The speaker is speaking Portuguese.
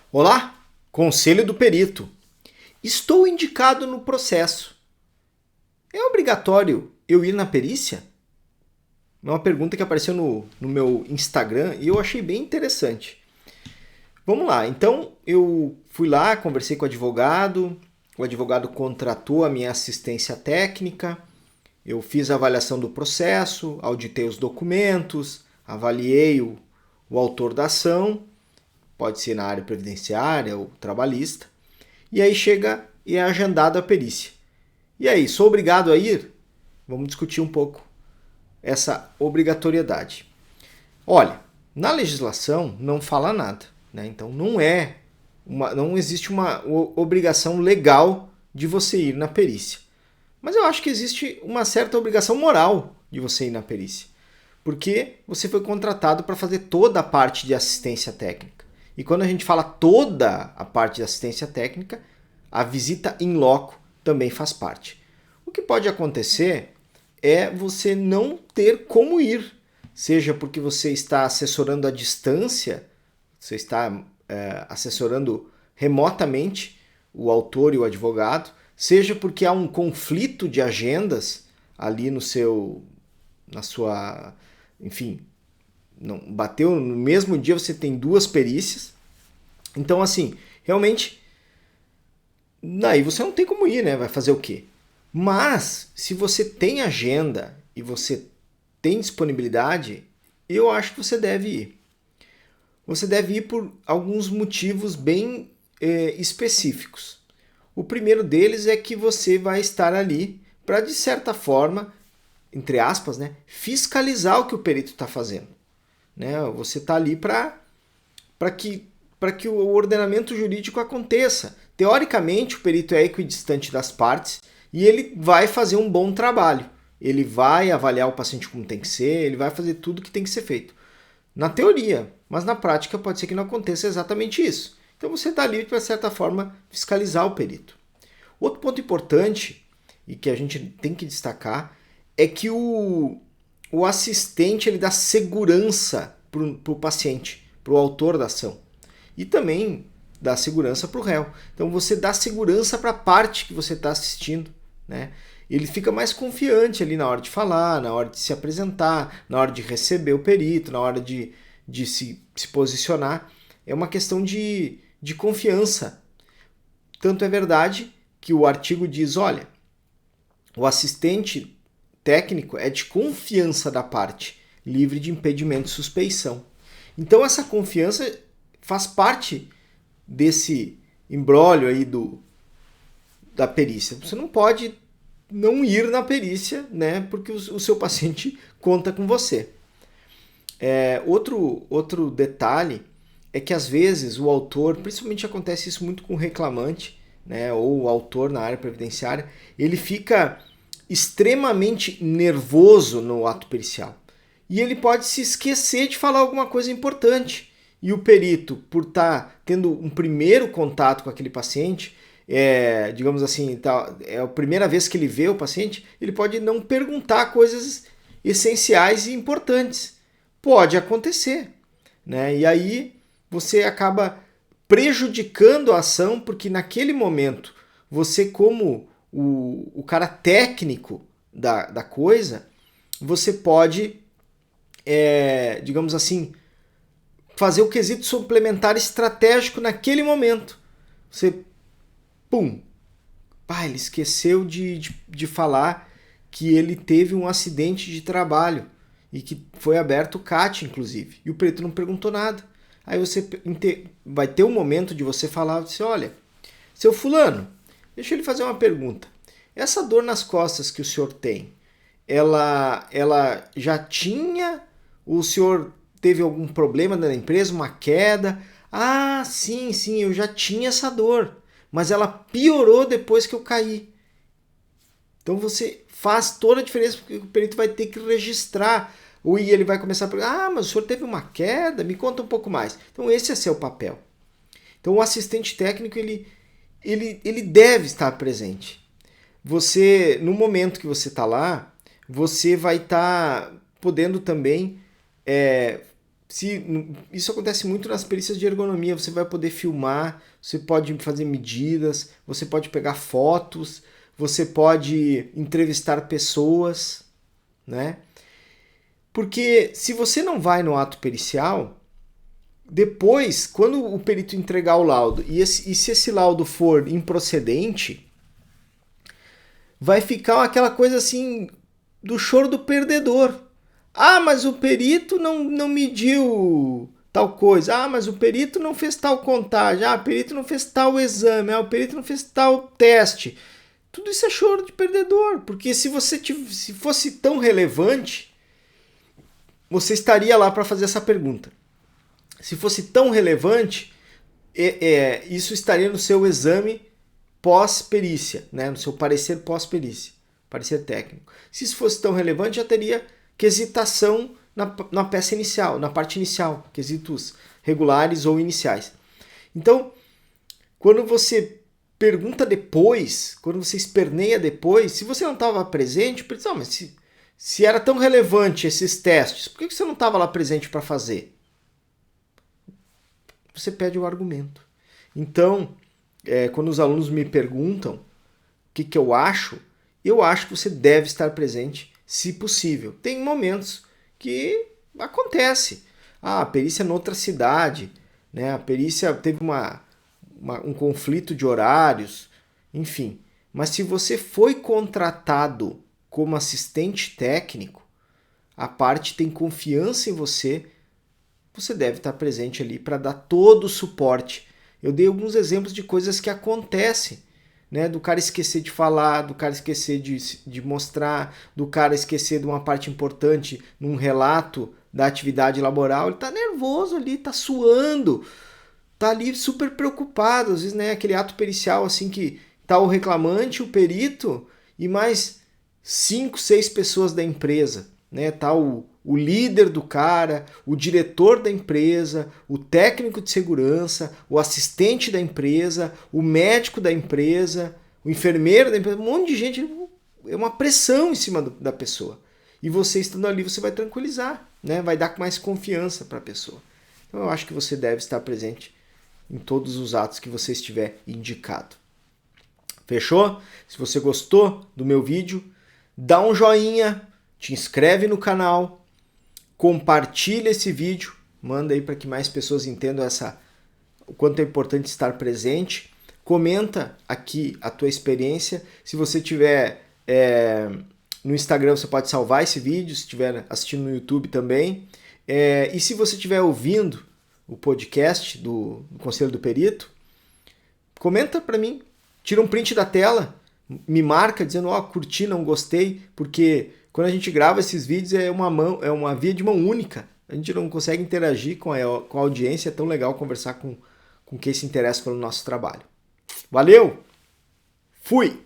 Olá, conselho do perito. Estou indicado no processo. É obrigatório eu ir na perícia? É uma pergunta que apareceu no meu Instagram e eu achei bem interessante. Vamos lá, então eu fui lá, conversei com o advogado contratou a minha assistência técnica, eu fiz a avaliação do processo, auditei os documentos, avaliei o autor da ação, pode ser na área previdenciária ou trabalhista, e aí chega e é agendado a perícia. E aí, sou obrigado a ir? Vamos discutir um pouco essa obrigatoriedade. Olha, na legislação não fala nada, né? Então não existe uma obrigação legal de você ir na perícia. Mas eu acho que existe uma certa obrigação moral de você ir na perícia, porque você foi contratado para fazer toda a parte de assistência técnica. E quando a gente fala toda a parte de assistência técnica, a visita in loco também faz parte. O que pode acontecer é você não ter como ir, seja porque você está assessorando à distância, você está assessorando remotamente o autor e o advogado, seja porque há um conflito de agendas ali na sua, enfim, não bateu no mesmo dia, você tem duas perícias. Então, assim, realmente, daí você não tem como ir, né? Vai fazer o quê? Mas, se você tem agenda e você tem disponibilidade, eu acho que você deve ir. Você deve ir por alguns motivos bem específicos. O primeiro deles é que você vai estar ali para, de certa forma, entre aspas, né, fiscalizar o que o perito está fazendo. Né? Você está ali para que o ordenamento jurídico aconteça. Teoricamente, o perito é equidistante das partes e ele vai fazer um bom trabalho. Ele vai avaliar o paciente como tem que ser, ele vai fazer tudo que tem que ser feito. Na teoria, mas na prática pode ser que não aconteça exatamente isso. Então você está ali para, de certa forma, fiscalizar o perito. Outro ponto importante, e que a gente tem que destacar, é que o assistente ele dá segurança para o paciente, para o autor da ação. E também dá segurança para o réu. Então você dá segurança para a parte que você está assistindo. Né? Ele fica mais confiante ali na hora de falar, na hora de se apresentar, na hora de receber o perito, na hora de se posicionar. É uma questão de confiança. Tanto é verdade que o artigo diz, olha, o assistente técnico é de confiança da parte, livre de impedimento de suspeição. Então essa confiança faz parte desse imbróglio aí da perícia. Você não pode não ir na perícia, né, porque o seu paciente conta com você. Outro detalhe é que às vezes o autor, principalmente acontece isso muito com o reclamante, né, ou o autor na área previdenciária, ele fica extremamente nervoso no ato pericial. E ele pode se esquecer de falar alguma coisa importante. E o perito, por estar tendo um primeiro contato com aquele paciente, digamos assim, é a primeira vez que ele vê o paciente, ele pode não perguntar coisas essenciais e importantes. Pode acontecer. Né? E aí você acaba prejudicando a ação, porque naquele momento, você como o cara técnico da coisa, você pode, digamos assim, fazer o quesito suplementar estratégico naquele momento. Você, ele esqueceu de falar que ele teve um acidente de trabalho e que foi aberto o CAT, inclusive, e o perito não perguntou nada. Aí você vai ter um momento de você falar assim, olha, seu fulano, deixa ele fazer uma pergunta. Essa dor nas costas que o senhor tem, ela já tinha? O senhor teve algum problema na empresa, uma queda? Ah, sim, eu já tinha essa dor, mas ela piorou depois que eu caí. Então você faz toda a diferença, porque o perito vai ter que registrar. Ou ele vai começar a perguntar, mas o senhor teve uma queda? Me conta um pouco mais. Então esse é seu papel. Então o assistente técnico, ele deve estar presente. Você, no momento que você está lá, você vai estar podendo também Isso acontece muito nas perícias de ergonomia. Você vai poder filmar, você pode fazer medidas, você pode pegar fotos, você pode entrevistar pessoas, né? Porque se você não vai no ato pericial, depois, quando o perito entregar o laudo, e se esse laudo for improcedente, vai ficar aquela coisa assim do choro do perdedor. Ah, mas o perito não mediu tal coisa. Ah, mas o perito não fez tal contagem. Ah, o perito não fez tal exame. Ah, o perito não fez tal teste. Tudo isso é choro de perdedor, porque se fosse tão relevante, você estaria lá para fazer essa pergunta. Se fosse tão relevante, isso estaria no seu exame pós-perícia, né? No seu parecer pós-perícia, parecer técnico. Se isso fosse tão relevante, já teria quesitação na peça inicial, na parte inicial, quesitos regulares ou iniciais. Então, quando você pergunta depois, quando você esperneia depois, se você não estava presente, pensa, mas se era tão relevante esses testes, por que você não estava lá presente para fazer? Você pede o argumento. Então, quando os alunos me perguntam o que eu acho que você deve estar presente, se possível. Tem momentos que acontece. A perícia é noutra cidade, né? A perícia teve um conflito de horários, enfim. Mas se você foi contratado como assistente técnico, a parte tem confiança em você, você deve estar presente ali para dar todo o suporte. Eu dei alguns exemplos de coisas que acontecem, né? Do cara esquecer de falar, do cara esquecer de mostrar, do cara esquecer de uma parte importante num relato da atividade laboral. Ele está nervoso ali, está suando, está ali super preocupado. Às vezes, né, aquele ato pericial assim que tá o reclamante, o perito e mais 5, 6 pessoas da empresa, né? Tá o líder do cara, o diretor da empresa, o técnico de segurança, o assistente da empresa, o médico da empresa, o enfermeiro da empresa, um monte de gente, é uma pressão em cima da pessoa. E você estando ali, você vai tranquilizar, né? Vai dar mais confiança para a pessoa. Então eu acho que você deve estar presente em todos os atos que você estiver indicado. Fechou? Se você gostou do meu vídeo, dá um joinha, te inscreve no canal, compartilha esse vídeo, manda aí para que mais pessoas entendam o quanto é importante estar presente. Comenta aqui a tua experiência. Se você tiver no Instagram, você pode salvar esse vídeo, se estiver assistindo no YouTube também. E se você estiver ouvindo o podcast do Conselho do Perito, comenta para mim, tira um print da tela, me marca dizendo, curti, não gostei, porque quando a gente grava esses vídeos é uma via de mão única. A gente não consegue interagir com a audiência, é tão legal conversar com quem se interessa pelo nosso trabalho. Valeu! Fui!